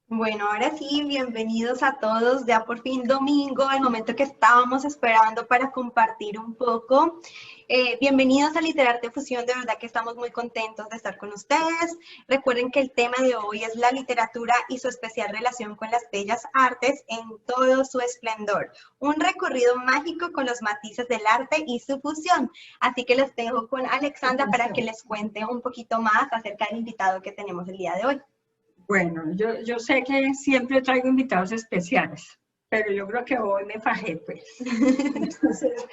Bueno, ahora sí, bienvenidos a todos, ya por fin domingo, el momento que estábamos esperando para compartir un poco. Bienvenidos a Literarte Fusión, de verdad que estamos muy contentos de estar con ustedes. Recuerden que el tema de hoy es la literatura y su especial relación con las bellas artes en todo su esplendor. Un recorrido mágico con los matices del arte y su fusión. Así que los dejo con Alexandra para que les cuente un poquito más acerca del invitado que tenemos el día de hoy. Bueno, yo sé que siempre traigo invitados especiales, pero yo creo que hoy me fajé, pues. Entonces,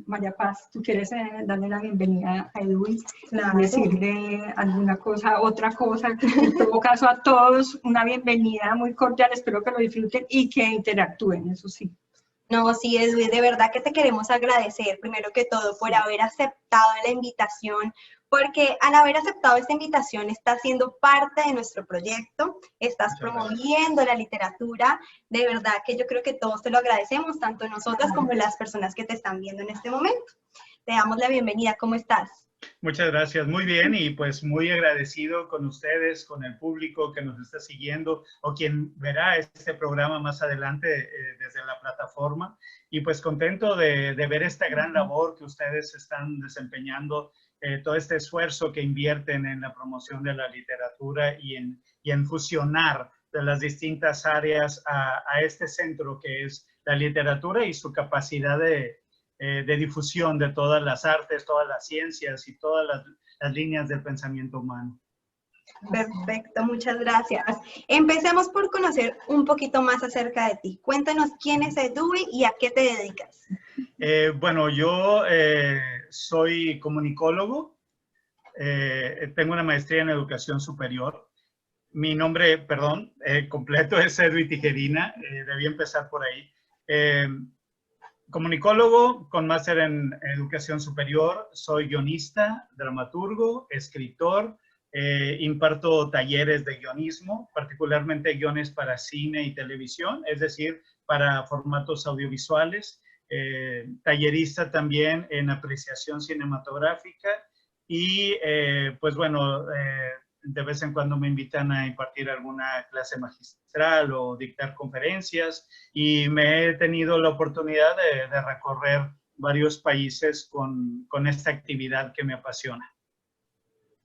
María Paz, ¿tú quieres darle la bienvenida a Edwin? Claro. Decirle alguna cosa, otra cosa? En todo caso, a todos una bienvenida muy cordial, espero que lo disfruten y que interactúen, eso sí. No, sí, Edwin, de verdad que te queremos agradecer, primero que todo, por haber aceptado la invitación, porque al haber aceptado esta invitación estás siendo parte de nuestro proyecto, estás promoviendo la literatura, de verdad que yo creo que todos te lo agradecemos, tanto nosotras como las personas que te están viendo en este momento. Te damos la bienvenida, ¿cómo estás? Muchas gracias, muy bien, y pues muy agradecido con ustedes, con el público que nos está siguiendo o quien verá este programa más adelante desde la plataforma, y pues contento de ver esta gran labor que ustedes están desempeñando, todo este esfuerzo que invierten en la promoción de la literatura y en fusionar de las distintas áreas a este centro que es la literatura y su capacidad de difusión de todas las artes, todas las ciencias y todas las líneas del pensamiento humano. Perfecto, muchas gracias. Empecemos por conocer un poquito más acerca de ti. Cuéntanos quién es Edwin y a qué te dedicas. Bueno, yo soy comunicólogo, tengo una maestría en educación superior. Mi nombre, perdón, completo es Edwin Tijerina, debí empezar por ahí. Comunicólogo con máster en educación superior, soy guionista, dramaturgo, escritor, imparto talleres de guionismo, particularmente guiones para cine y televisión, es decir, para formatos audiovisuales, tallerista también en apreciación cinematográfica y pues bueno, de vez en cuando me invitan a impartir alguna clase magistral o dictar conferencias, y me he tenido la oportunidad de recorrer varios países con esta actividad que me apasiona.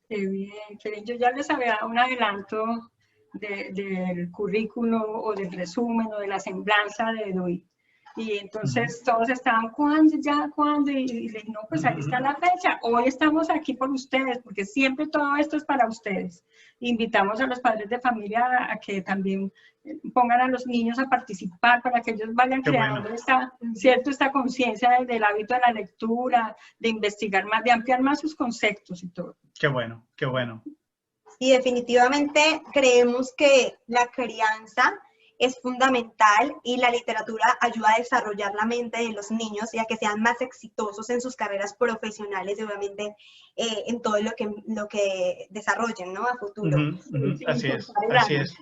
Qué bien, qué bien. Yo ya les había dado un adelanto del currículo o del resumen o de la semblanza de Edwin. Y entonces todos estaban, ¿cuándo? ¿Ya? ¿Cuándo? Y le dije, no, pues ahí está la fecha. Hoy estamos aquí por ustedes, porque siempre todo esto es para ustedes. Invitamos a los padres de familia a que también pongan a los niños a participar para que ellos vayan creando esta conciencia del hábito de la lectura, de investigar más, de ampliar más sus conceptos y todo. Qué bueno, qué bueno. Sí, definitivamente creemos que la crianza es fundamental y la literatura ayuda a desarrollar la mente de los niños y a que sean más exitosos en sus carreras profesionales y obviamente en todo lo que desarrollen, ¿no? A futuro. Así es, así es.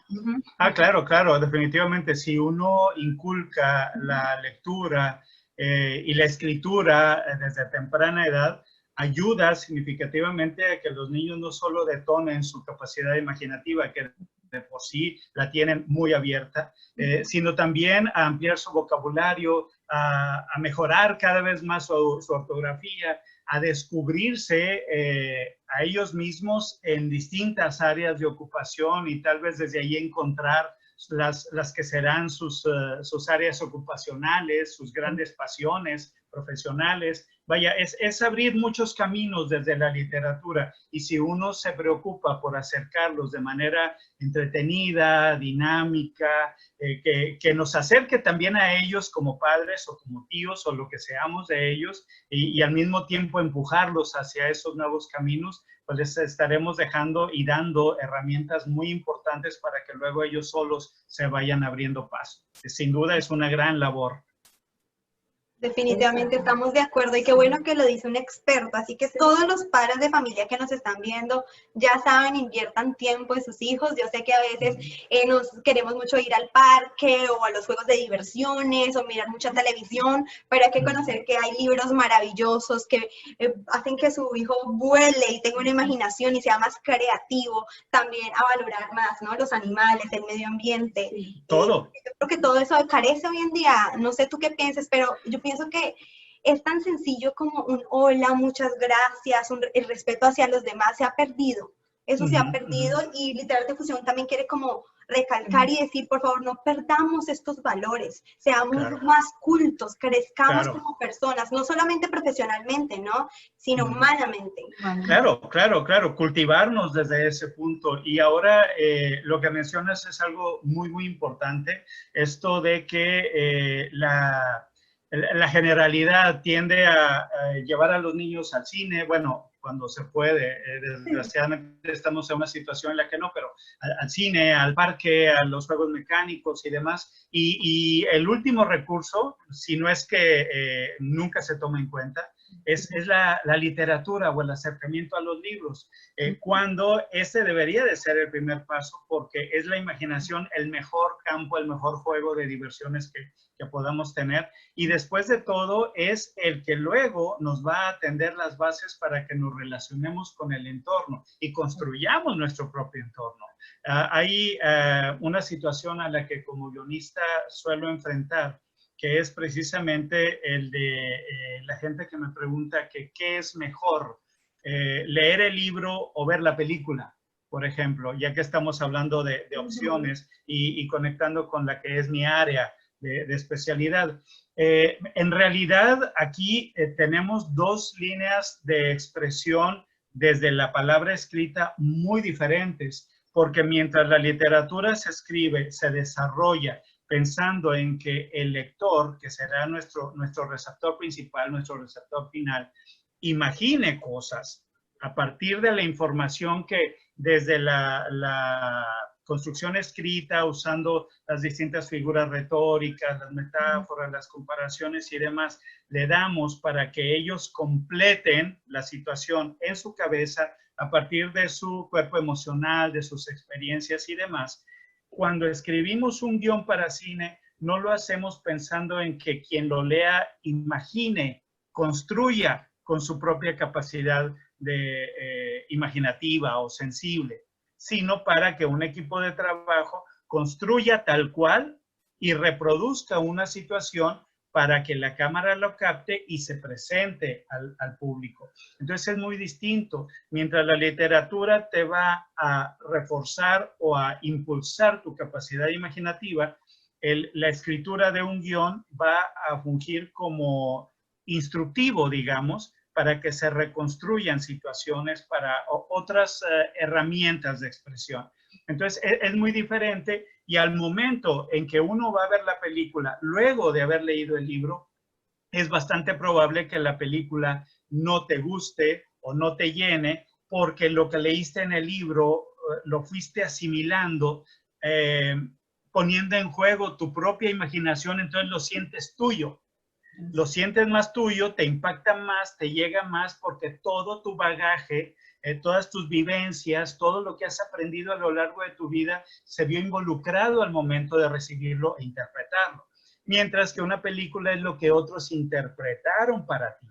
Claro, claro, definitivamente si uno inculca la lectura y la escritura desde temprana edad, ayuda significativamente a que los niños no solo detonen su capacidad imaginativa, que de por sí la tienen muy abierta, sino también a ampliar su vocabulario, a mejorar cada vez más su ortografía, a descubrirse a ellos mismos en distintas áreas de ocupación y tal vez desde ahí encontrar las que serán sus áreas ocupacionales, sus grandes pasiones profesionales. Vaya, es abrir muchos caminos desde la literatura, y si uno se preocupa por acercarlos de manera entretenida, dinámica, que nos acerque también a ellos como padres o como tíos o lo que seamos de ellos, y al mismo tiempo empujarlos hacia esos nuevos caminos, pues les estaremos dejando y dando herramientas muy importantes para que luego ellos solos se vayan abriendo paso. Sin duda es una gran labor. Definitivamente estamos de acuerdo y qué bueno que lo dice un experto. Así que todos los padres de familia que nos están viendo ya saben, inviertan tiempo en sus hijos. Yo sé que a veces nos queremos mucho ir al parque o a los juegos de diversiones o mirar mucha televisión, pero hay que conocer que hay libros maravillosos que hacen que su hijo vuele y tenga una imaginación y sea más creativo, también a valorar más, ¿no? Los animales, el medio ambiente. Todo. Yo creo que todo eso carece hoy en día. No sé tú qué pienses, pero yo pienso que es tan sencillo como un hola, muchas gracias, el respeto hacia los demás se ha perdido. Eso se ha perdido y Literatura de Fusión también quiere como recalcar y decir, por favor, no perdamos estos valores, seamos más cultos, crezcamos como personas, no solamente profesionalmente, ¿no? Sino humanamente. Claro, cultivarnos desde ese punto. Y ahora lo que mencionas es algo muy, muy importante, esto de que la generalidad tiende a llevar a los niños al cine, bueno, cuando se puede, desgraciadamente estamos en una situación en la que no, pero al cine, al parque, a los juegos mecánicos y demás. Y el último recurso, si no es que nunca se toma en cuenta, es la literatura o el acercamiento a los libros, cuando ese debería de ser el primer paso, porque es la imaginación el mejor campo, el mejor juego de diversiones que podamos tener, y después de todo es el que luego nos va a tender las bases para que nos relacionemos con el entorno y construyamos nuestro propio entorno. Hay una situación a la que como guionista suelo enfrentar, que es precisamente el de la gente que me pregunta que qué es mejor, leer el libro o ver la película, por ejemplo, ya que estamos hablando de opciones y conectando con la que es mi área de especialidad. En realidad, aquí tenemos dos líneas de expresión desde la palabra escrita muy diferentes, porque mientras la literatura se escribe, se desarrolla, pensando en que el lector, que será nuestro receptor principal, nuestro receptor final, imagine cosas a partir de la información que desde la construcción escrita, usando las distintas figuras retóricas, las metáforas, las comparaciones y demás, le damos para que ellos completen la situación en su cabeza a partir de su cuerpo emocional, de sus experiencias y demás. Cuando escribimos un guión para cine, no lo hacemos pensando en que quien lo lea imagine, construya con su propia capacidad imaginativa o sensible, sino para que un equipo de trabajo construya tal cual y reproduzca una situación para que la cámara lo capte y se presente al público. Entonces es muy distinto. Mientras la literatura te va a reforzar o a impulsar tu capacidad imaginativa, la escritura de un guión va a fungir como instructivo, digamos, para que se reconstruyan situaciones para otras herramientas de expresión. Entonces, es muy diferente y al momento en que uno va a ver la película, luego de haber leído el libro, es bastante probable que la película no te guste o no te llene, porque lo que leíste en el libro lo fuiste asimilando, poniendo en juego tu propia imaginación, entonces lo sientes tuyo. Lo sientes más tuyo, te impacta más, te llega más porque todo tu bagaje, todas tus vivencias, todo lo que has aprendido a lo largo de tu vida se vio involucrado al momento de recibirlo e interpretarlo. Mientras que una película es lo que otros interpretaron para ti.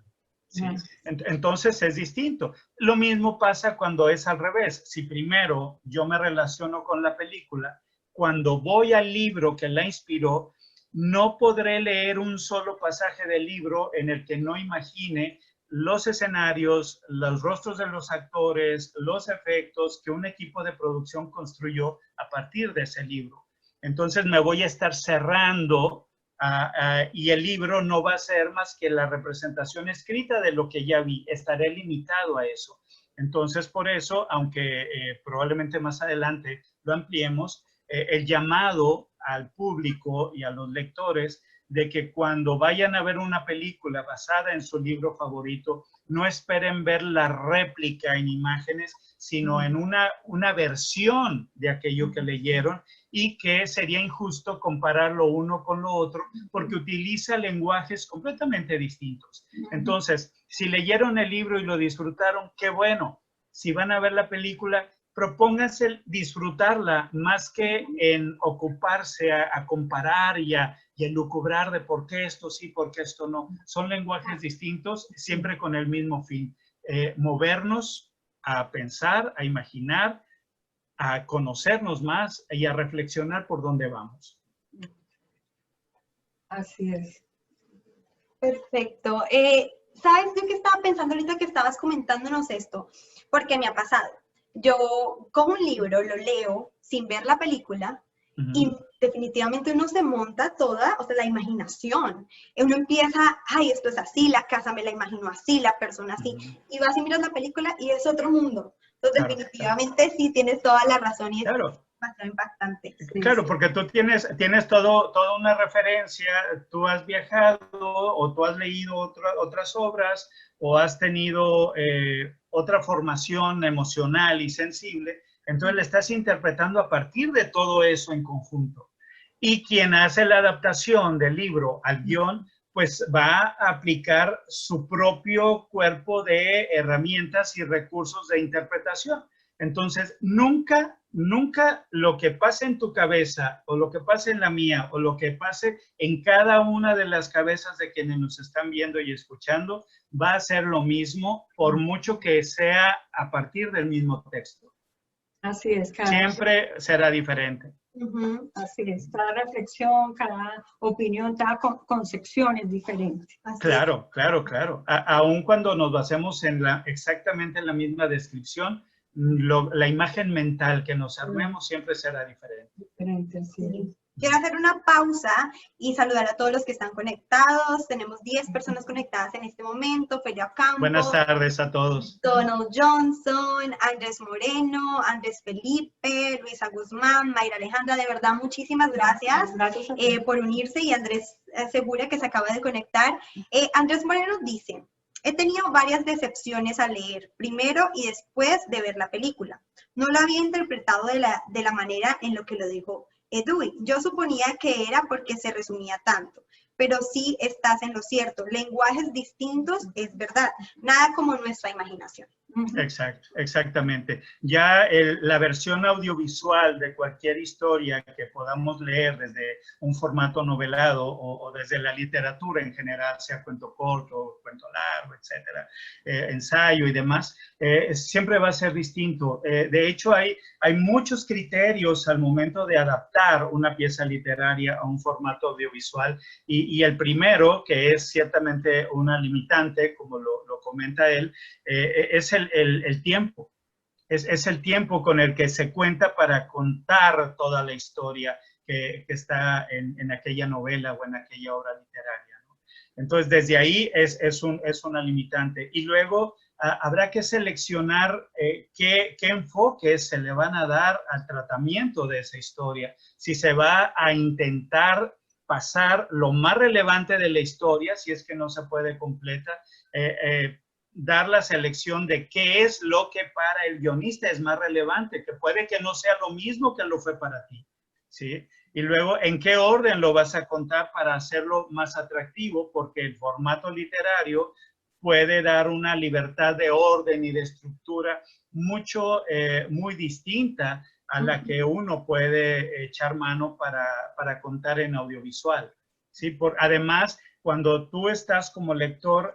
¿Sí? Entonces es distinto. Lo mismo pasa cuando es al revés. Si primero yo me relaciono con la película, cuando voy al libro que la inspiró, no podré leer un solo pasaje del libro en el que no imagine los escenarios, los rostros de los actores, los efectos que un equipo de producción construyó a partir de ese libro. Entonces me voy a estar cerrando y el libro no va a ser más que la representación escrita de lo que ya vi. Estaré limitado a eso. Entonces, por eso, aunque probablemente más adelante lo ampliemos, el llamado al público y a los lectores de que cuando vayan a ver una película basada en su libro favorito, no esperen ver la réplica en imágenes, sino en una versión de aquello que leyeron, y que sería injusto compararlo uno con lo otro porque utiliza lenguajes completamente distintos. Entonces, si leyeron el libro y lo disfrutaron, qué bueno. Si van a ver la película, propónganse disfrutarla más que en ocuparse a comparar y a elucubrar de por qué esto sí, por qué esto no. Son lenguajes distintos, siempre con el mismo fin. Movernos a pensar, a imaginar, a conocernos más y a reflexionar por dónde vamos. Así es. Perfecto. ¿Sabes yo que estaba pensando ahorita que estabas comentándonos esto? Porque me ha pasado. Yo cojo un libro, lo leo sin ver la película y definitivamente uno se monta toda, o sea, la imaginación. Uno empieza, ay, esto es así, la casa me la imagino así, la persona así. Y vas y miras la película y es otro mundo. Entonces, claro, definitivamente sí tienes toda la razón y es bastante impactante. Claro, porque tú tienes toda una referencia, tú has viajado o tú has leído otras obras o has tenido otra formación emocional y sensible, entonces le estás interpretando a partir de todo eso en conjunto. Y quien hace la adaptación del libro al guión, pues va a aplicar su propio cuerpo de herramientas y recursos de interpretación. Entonces, nunca lo que pase en tu cabeza o lo que pase en la mía o lo que pase en cada una de las cabezas de quienes nos están viendo y escuchando va a ser lo mismo, por mucho que sea a partir del mismo texto. Así es. Siempre será diferente. Así es, cada reflexión, cada opinión, cada concepción es diferente. Claro, claro, claro. Aun cuando nos basemos exactamente en la misma descripción, la imagen mental que nos armemos siempre será diferente. Diferente, sí. Quiero hacer una pausa y saludar a todos los que están conectados. Tenemos 10 personas conectadas en este momento. Feria Campo. Buenas tardes a todos. Donald Johnson, Andrés Moreno, Andrés Felipe, Luisa Guzmán, Mayra Alejandra. De verdad, muchísimas gracias por unirse. Y Andrés Segura, que se acaba de conectar. Andrés Moreno dice: he tenido varias decepciones al leer, primero y después de ver la película. No lo había interpretado de la manera en lo que lo dijo Dewey. Yo suponía que era porque se resumía tanto, pero sí estás en lo cierto. Lenguajes distintos, es verdad. Nada como nuestra imaginación. Exacto, exactamente. Ya la versión audiovisual de cualquier historia que podamos leer desde un formato novelado o desde la literatura en general, sea cuento corto, cuento largo, etcétera, ensayo y demás, siempre va a ser distinto. De hecho, hay muchos criterios al momento de adaptar una pieza literaria a un formato audiovisual y el primero, que es ciertamente una limitante, como lo comenta él, es el tiempo. Es el tiempo con el que se cuenta para contar toda la historia que está en aquella novela o en aquella obra literaria, ¿no? Entonces, desde ahí es una limitante. Y luego habrá que seleccionar qué enfoques se le van a dar al tratamiento de esa historia. Si se va a intentar pasar lo más relevante de la historia, si es que no se puede completa, dar la selección de qué es lo que para el guionista es más relevante, que puede que no sea lo mismo que lo fue para ti, ¿sí? Y luego, ¿en qué orden lo vas a contar para hacerlo más atractivo? Porque el formato literario puede dar una libertad de orden y de estructura muy distinta a la que uno puede echar mano para contar en audiovisual, ¿sí? Además, cuando tú estás como lector,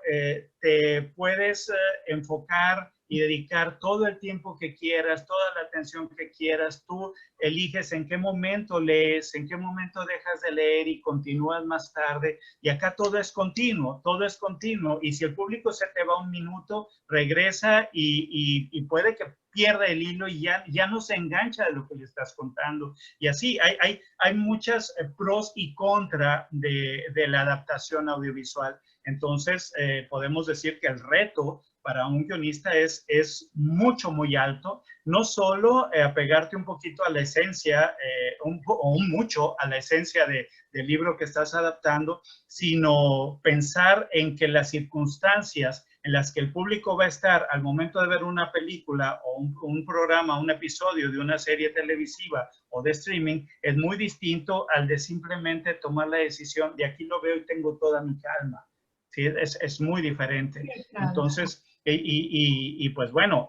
te puedes enfocar y dedicar todo el tiempo que quieras, toda la atención que quieras. Tú eliges en qué momento lees, en qué momento dejas de leer y continúas más tarde. Y acá todo es continuo, todo es continuo. Y si el público se te va un minuto, regresa y puede que pierda el hilo y ya no se engancha de lo que le estás contando. Y así hay muchas pros y contra de la adaptación audiovisual. Entonces, podemos decir que el reto para un guionista es muy alto, no solo apegarte un poquito a la esencia, o mucho a la esencia del libro que estás adaptando, sino pensar en que las circunstancias en las que el público va a estar al momento de ver una película o un programa, un episodio de una serie televisiva o de streaming, es muy distinto al de simplemente tomar la decisión de aquí lo veo y tengo toda mi calma. ¿Sí? Es muy diferente. Sí, claro. Entonces, pues bueno,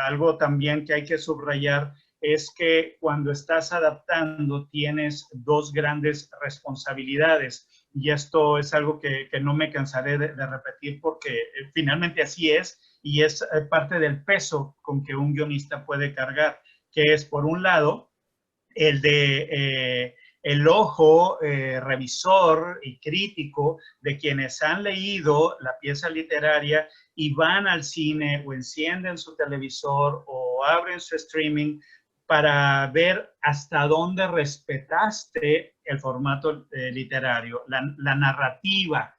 algo también que hay que subrayar es que cuando estás adaptando tienes dos grandes responsabilidades. Y esto es algo que no me cansaré de repetir porque finalmente así es y es parte del peso con que un guionista puede cargar, que es por un lado el de el ojo revisor y crítico de quienes han leído la pieza literaria y van al cine o encienden su televisor o abren su streaming para ver hasta dónde respetaste el formato literario, la narrativa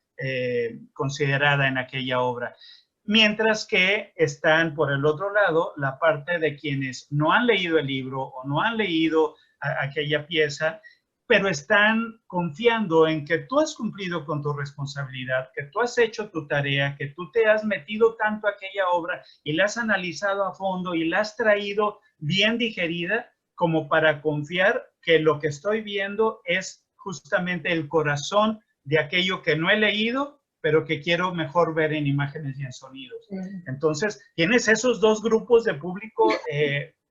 considerada en aquella obra. Mientras que están por el otro lado la parte de quienes no han leído el libro o no han leído aquella pieza, pero están confiando en que tú has cumplido con tu responsabilidad, que tú has hecho tu tarea, que tú te has metido tanto a aquella obra y la has analizado a fondo y la has traído bien digerida como para confiar que lo que estoy viendo es justamente el corazón de aquello que no he leído, pero que quiero mejor ver en imágenes y en sonidos. Entonces, tienes esos dos grupos de público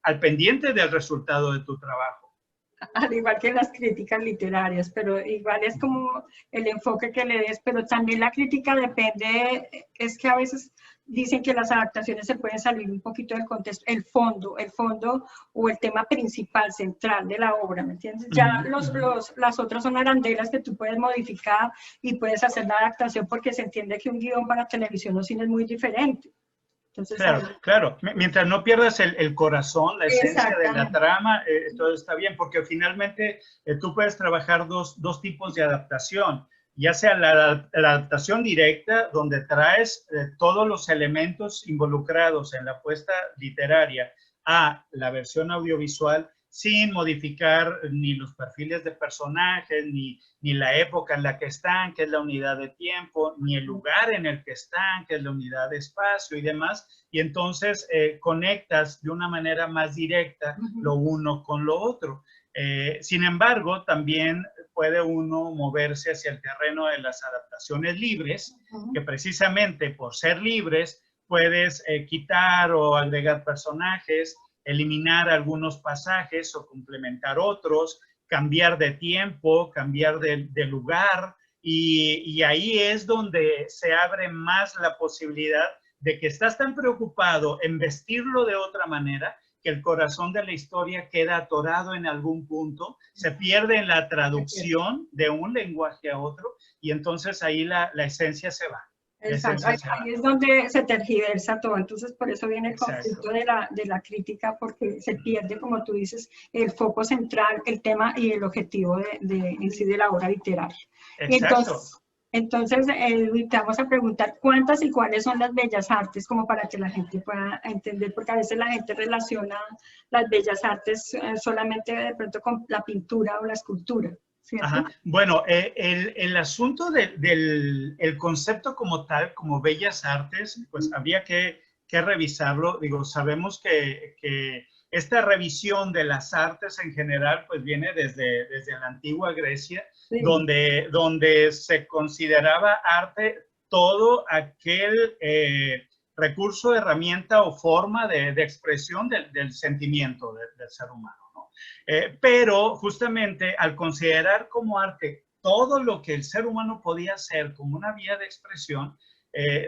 al pendiente del resultado de tu trabajo. Al igual que las críticas literarias, pero igual es como el enfoque que le des, pero también la crítica depende, es que a veces dicen que las adaptaciones se pueden salir un poquito del contexto, el fondo o el tema principal, central de la obra, ¿me entiendes? Ya las otras son arandelas que tú puedes modificar y puedes hacer la adaptación porque se entiende que un guión para televisión o cine es muy diferente. Entonces, claro. Mientras no pierdas el corazón, la esencia de la trama, todo está bien, porque finalmente tú puedes trabajar dos tipos de adaptación, ya sea la adaptación directa, donde traes todos los elementos involucrados en la puesta literaria a la versión audiovisual, sin modificar ni los perfiles de personajes, ni la época en la que están, que es la unidad de tiempo, ni el lugar en el que están, que es la unidad de espacio y demás. Y entonces conectas de una manera más directa lo uno con lo otro. Sin embargo, también puede uno moverse hacia el terreno de las adaptaciones libres, que precisamente por ser libres puedes quitar o agregar personajes, eliminar algunos pasajes o complementar otros, cambiar de tiempo, cambiar de lugar, y ahí es donde se abre más la posibilidad de que estás tan preocupado en vestirlo de otra manera que el corazón de la historia queda atorado en algún punto, se pierde en la traducción de un lenguaje a otro y entonces ahí la esencia se va. Exacto, ahí es donde se tergiversa todo, entonces por eso viene el conflicto de la crítica, porque se pierde, como tú dices, el foco central, el tema y el objetivo en sí de la obra literaria. Exacto. Entonces, te vamos a preguntar cuántas y cuáles son las bellas artes, como para que la gente pueda entender, porque a veces la gente relaciona las bellas artes solamente de pronto con la pintura o la escultura. Bueno, el asunto del concepto como tal, como bellas artes, pues habría que revisarlo. Digo, sabemos que esta revisión de las artes en general, pues viene desde la antigua Grecia, donde se consideraba arte todo aquel recurso, herramienta o forma de expresión del sentimiento del ser humano. Pero justamente al considerar como arte todo lo que el ser humano podía hacer como una vía de expresión,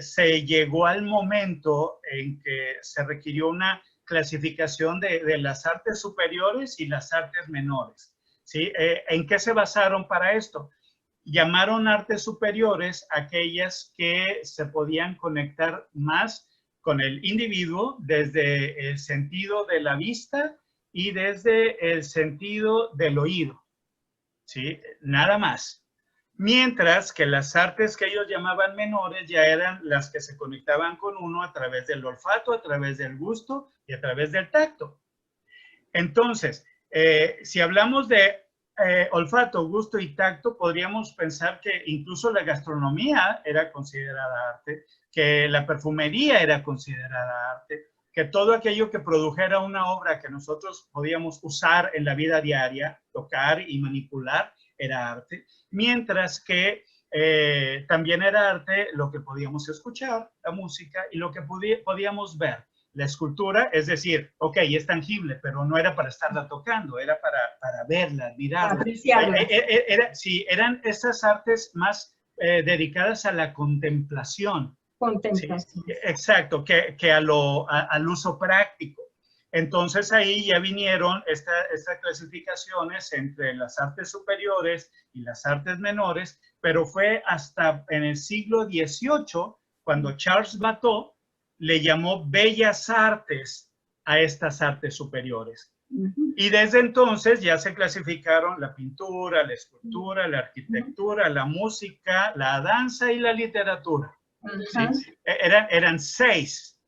se llegó al momento en que se requirió una clasificación de las artes superiores y las artes menores. ¿Sí? ¿En qué se basaron para esto? Llamaron artes superiores aquellas que se podían conectar más con el individuo desde el sentido de la vista y desde el sentido del oído, ¿sí? Nada más. Mientras que las artes que ellos llamaban menores ya eran las que se conectaban con uno a través del olfato, a través del gusto y a través del tacto. Entonces, si hablamos de olfato, gusto y tacto, podríamos pensar que incluso la gastronomía era considerada arte, que la perfumería era considerada arte, que todo aquello que produjera una obra que nosotros podíamos usar en la vida diaria, tocar y manipular, era arte, mientras que también era arte lo que podíamos escuchar, la música, y lo que podíamos ver. La escultura, es decir, ok, es tangible, pero no era para estarla tocando, era para verla, admirarla. Sí, eran esas artes más dedicadas a la contemplación. Contemplación. Sí, exacto, que al uso práctico. Entonces ahí ya vinieron estas clasificaciones entre las artes superiores y las artes menores, pero fue hasta en el siglo XVIII cuando Charles Bateau le llamó bellas artes a estas artes superiores. Y desde entonces ya se clasificaron la pintura, la escultura, la arquitectura, la música, la danza y la literatura. ¿Sí? Eran seis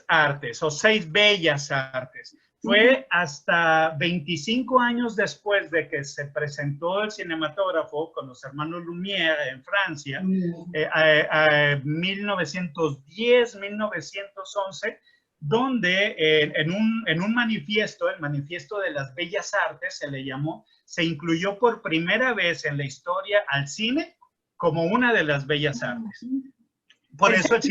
artes o 6 bellas artes. Fue hasta 25 años después de que se presentó el cinematógrafo con los hermanos Lumière en Francia, 1910, 1911, donde en un manifiesto, el manifiesto de las bellas artes se le llamó, se incluyó por primera vez en la historia al cine como una de las bellas artes. Por eso el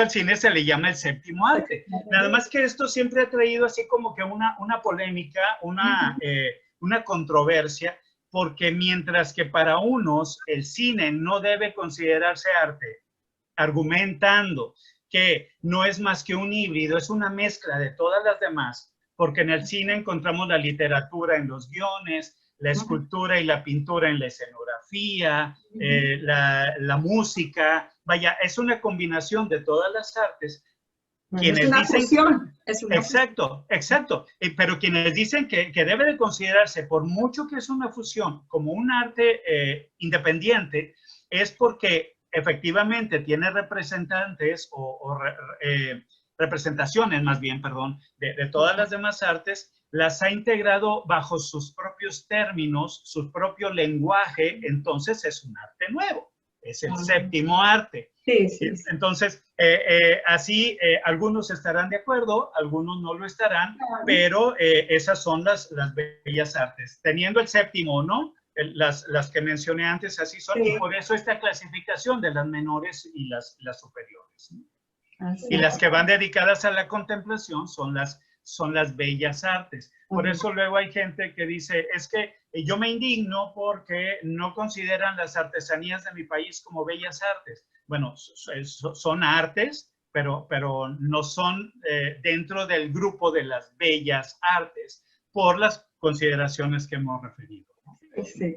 cine se le llama el séptimo arte. Nada más que esto siempre ha traído así como que una polémica, una controversia, porque mientras que para unos el cine no debe considerarse arte, argumentando que no es más que un híbrido, es una mezcla de todas las demás, porque en el cine encontramos la literatura en los guiones, la escultura y la pintura en la escenografía, la música, vaya, es una combinación de todas las artes. Quienes es una dicen, fusión. Exacto. Pero quienes dicen que debe de considerarse, por mucho que es una fusión, como un arte independiente, es porque efectivamente tiene representantes representaciones más bien, perdón, de todas las demás artes, las ha integrado bajo sus propios términos, su propio lenguaje, entonces es un arte nuevo, es el séptimo arte. Sí. Entonces, así algunos estarán de acuerdo, algunos no lo estarán, pero esas son las bellas artes. Teniendo el séptimo o no, las que mencioné antes así son, y por eso esta clasificación de las menores y las superiores. Y las que van dedicadas a la contemplación son las bellas artes. Por eso luego hay gente que dice, es que yo me indigno porque no consideran las artesanías de mi país como bellas artes. Bueno, son artes, pero no son dentro del grupo de las bellas artes por las consideraciones que hemos referido. Sí,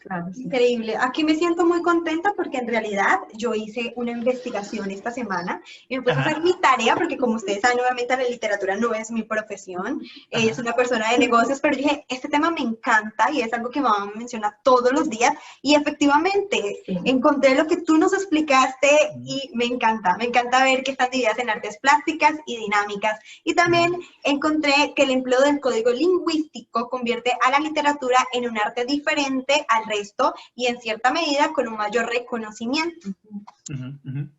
claro, sí. Increíble. Aquí me siento muy contenta porque en realidad yo hice una investigación esta semana y me puse a hacer mi tarea porque como ustedes saben, obviamente la literatura no es mi profesión, ella es una persona de negocios, pero dije, este tema me encanta y es algo que mi mamá me menciona todos los días y efectivamente encontré lo que tú nos explicaste y me encanta ver que están divididas en artes plásticas y dinámicas y también encontré que el empleo del código lingüístico convierte a la literatura en un arte diferente al resto y en cierta medida con un mayor reconocimiento.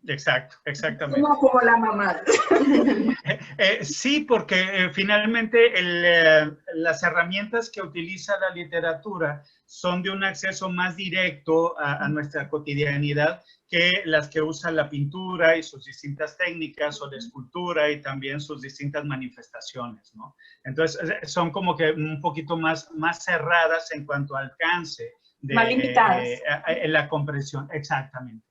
Exactamente. Como la mamá. Sí, porque finalmente las herramientas que utiliza la literatura son de un acceso más directo a nuestra cotidianidad que las que usa la pintura y sus distintas técnicas o la escultura y también sus distintas manifestaciones, ¿no? Entonces, son como que un poquito más cerradas en cuanto al alcance. Más limitadas. En la comprensión, exactamente.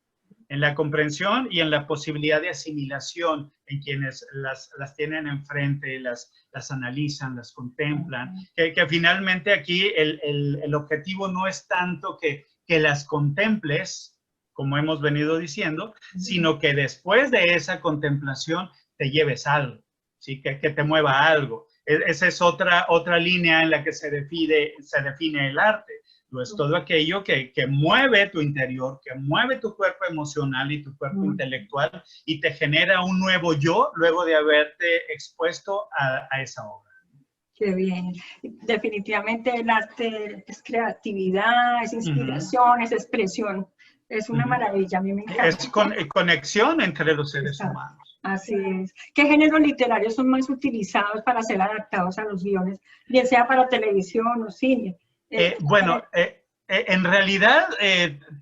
En la comprensión y en la posibilidad de asimilación en quienes las tienen enfrente, las analizan, las contemplan, que finalmente aquí el objetivo no es tanto que las contemples, como hemos venido diciendo, sino que después de esa contemplación te lleves algo, ¿sí? Que te mueva algo. Esa es otra línea en la que se define el arte. Es todo aquello que mueve tu interior, que mueve tu cuerpo emocional y tu cuerpo intelectual y te genera un nuevo yo luego de haberte expuesto a esa obra. Qué bien. Definitivamente el arte es creatividad, es inspiración, es expresión. Es una maravilla, a mí me encanta. Es conexión entre los seres humanos. Así es. ¿Qué géneros literarios son más utilizados para ser adaptados a los guiones, bien sea para televisión o cine? En realidad,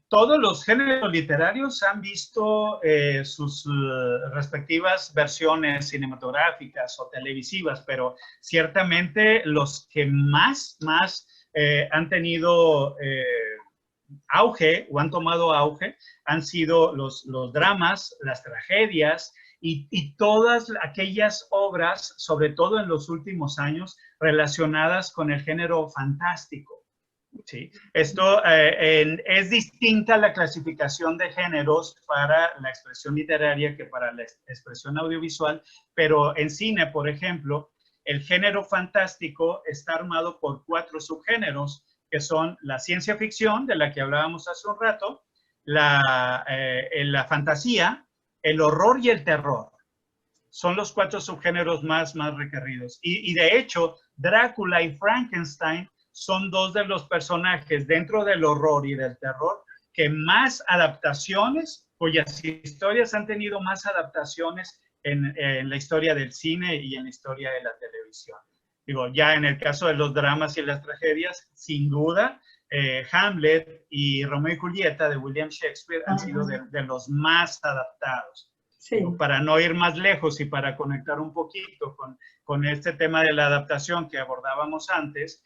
todos los géneros literarios han visto sus respectivas versiones cinematográficas o televisivas, pero ciertamente los que más han tenido auge o han tomado auge han sido los dramas, las tragedias y todas aquellas obras, sobre todo en los últimos años, relacionadas con el género fantástico. Sí, esto es distinta la clasificación de géneros para la expresión literaria que para la expresión audiovisual, pero en cine, por ejemplo, el género fantástico está armado por 4 subgéneros, que son la ciencia ficción, de la que hablábamos hace un rato, la fantasía, el horror y el terror. Son los 4 subgéneros más requeridos. Y de hecho, Drácula y Frankenstein son 2 de los personajes dentro del horror y del terror que más adaptaciones, cuyas historias han tenido más adaptaciones en la historia del cine y en la historia de la televisión. Digo, ya en el caso de los dramas y las tragedias, sin duda, Hamlet y Romeo y Julieta de William Shakespeare han sido de los más adaptados. Sí. Digo, para no ir más lejos y para conectar un poquito con este tema de la adaptación que abordábamos antes,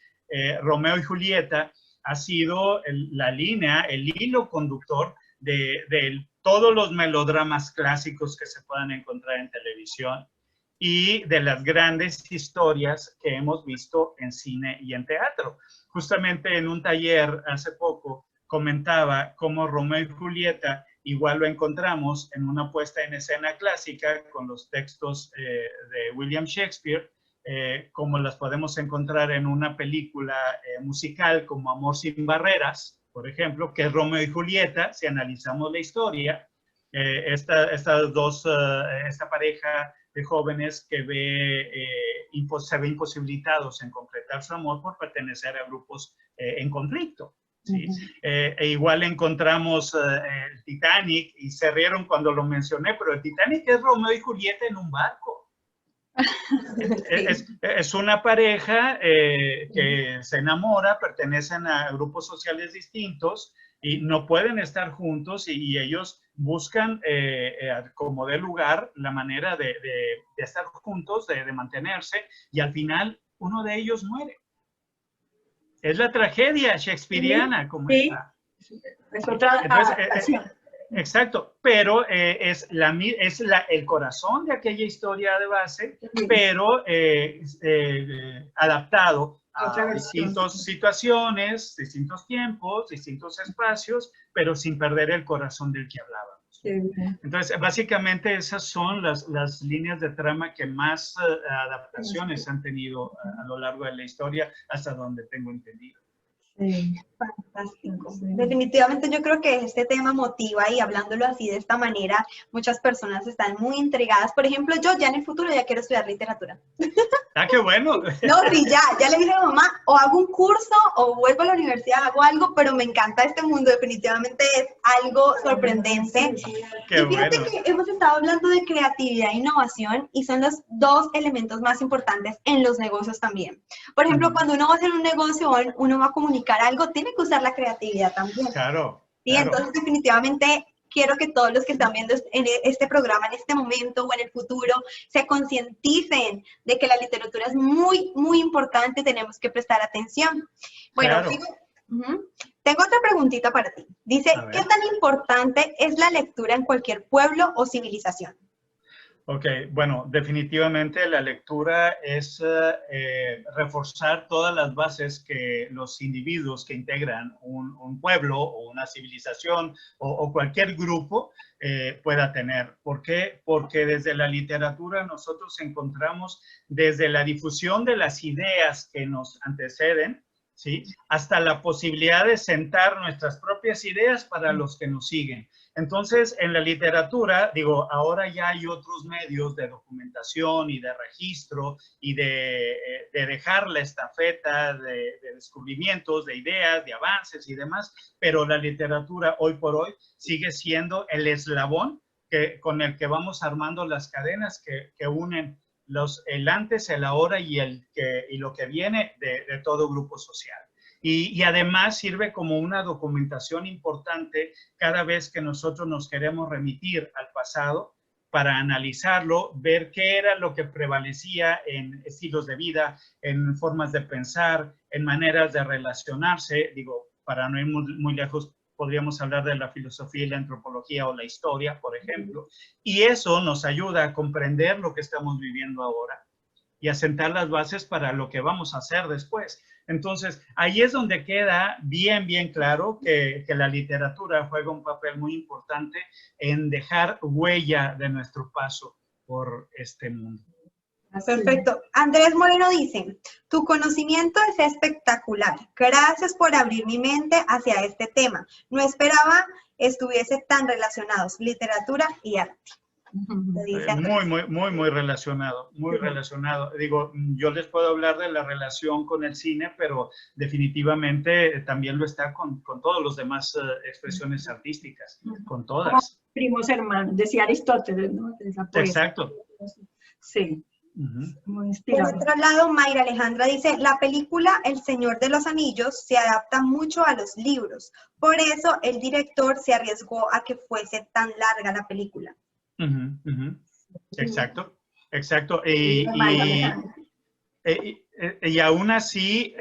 Romeo y Julieta ha sido la línea, el hilo conductor de todos los melodramas clásicos que se puedan encontrar en televisión y de las grandes historias que hemos visto en cine y en teatro. Justamente en un taller hace poco comentaba cómo Romeo y Julieta igual lo encontramos en una puesta en escena clásica con los textos de William Shakespeare, como las podemos encontrar en una película musical como Amor sin barreras, por ejemplo, que es Romeo y Julieta. Si analizamos la historia, esta pareja de jóvenes que se ve imposibilitados en concretar su amor por pertenecer a grupos en conflicto. ¿Sí? Igual encontramos el Titanic, y se rieron cuando lo mencioné, pero el Titanic es Romeo y Julieta en un barco. Es una pareja que se enamora, pertenecen a grupos sociales distintos y no pueden estar juntos y ellos buscan como de lugar la manera de estar juntos, de mantenerse, y al final uno de ellos muere. Es la tragedia shakespeariana, como está. Es otra adaptación. Exacto, pero es el corazón de aquella historia de base, pero adaptado a distintas situaciones, distintos tiempos, distintos espacios, pero sin perder el corazón del que hablábamos. Entonces, básicamente esas son las líneas de trama que más adaptaciones han tenido a lo largo de la historia, hasta donde tengo entendido. Sí. Fantástico. Sí. Definitivamente yo creo que este tema motiva, y hablándolo así de esta manera, muchas personas están muy intrigadas. Por ejemplo, yo ya en el futuro ya quiero estudiar literatura. ¡Ah, qué bueno! No, sí, ya le dije a mamá, o hago un curso o vuelvo a la universidad, hago algo, pero me encanta este mundo, definitivamente es algo sorprendente. Qué y fíjate bueno. que hemos estado hablando de creatividad e innovación, y son los 2 elementos más importantes en los negocios también. Por ejemplo, cuando uno va a hacer un negocio o uno va a comunicar algo, tiene que usar la creatividad también. Claro. Sí, claro. entonces definitivamente quiero que todos los que están viendo este programa en este momento o en el futuro se concienticen de que la literatura es muy, muy importante, tenemos que prestar atención. Bueno, Claro. Tengo otra preguntita para ti. Dice, ¿qué tan importante es la lectura en cualquier pueblo o civilización? Ok, bueno, definitivamente la lectura es reforzar todas las bases que los individuos que integran un pueblo o una civilización o cualquier grupo pueda tener. ¿Por qué? Porque desde la literatura nosotros encontramos desde la difusión de las ideas que nos anteceden, ¿sí? Hasta la posibilidad de sentar nuestras propias ideas para los que nos siguen. Entonces, en la literatura, digo, ahora ya hay otros medios de documentación y de registro y de dejar la estafeta de descubrimientos, de ideas, de avances y demás, pero la literatura hoy por hoy sigue siendo el eslabón con el que vamos armando las cadenas que unen el antes, el ahora y lo que viene de todo grupo social. Y además sirve como una documentación importante cada vez que nosotros nos queremos remitir al pasado para analizarlo, ver qué era lo que prevalecía en estilos de vida, en formas de pensar, en maneras de relacionarse. Digo, para no ir muy lejos, podríamos hablar de la filosofía y la antropología o la historia, por ejemplo. Y eso nos ayuda a comprender lo que estamos viviendo ahora y a sentar las bases para lo que vamos a hacer después. Entonces, ahí es donde queda bien claro que la literatura juega un papel muy importante en dejar huella de nuestro paso por este mundo. Perfecto. Andrés Moreno dice, tu conocimiento es espectacular. Gracias por abrir mi mente hacia este tema. No esperaba estuviese tan relacionados, literatura y arte. Muy relacionado, muy relacionado. Digo, yo les puedo hablar de la relación con el cine, pero definitivamente también lo está con todos los demás expresiones artísticas, con todas. Como primos hermanos, decía Aristóteles, ¿no? Exacto. Sí. Muy inspirador. Por otro lado, Mayra Alejandra dice, la película El Señor de los Anillos se adapta mucho a los libros, por eso el director se arriesgó a que fuese tan larga la película. Exacto. Y aún así,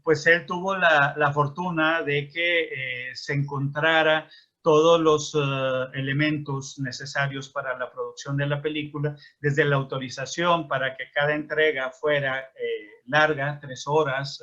pues él tuvo la fortuna de que se encontrara todos los elementos necesarios para la producción de la película, desde la autorización para que cada entrega fuera larga, 3 horas,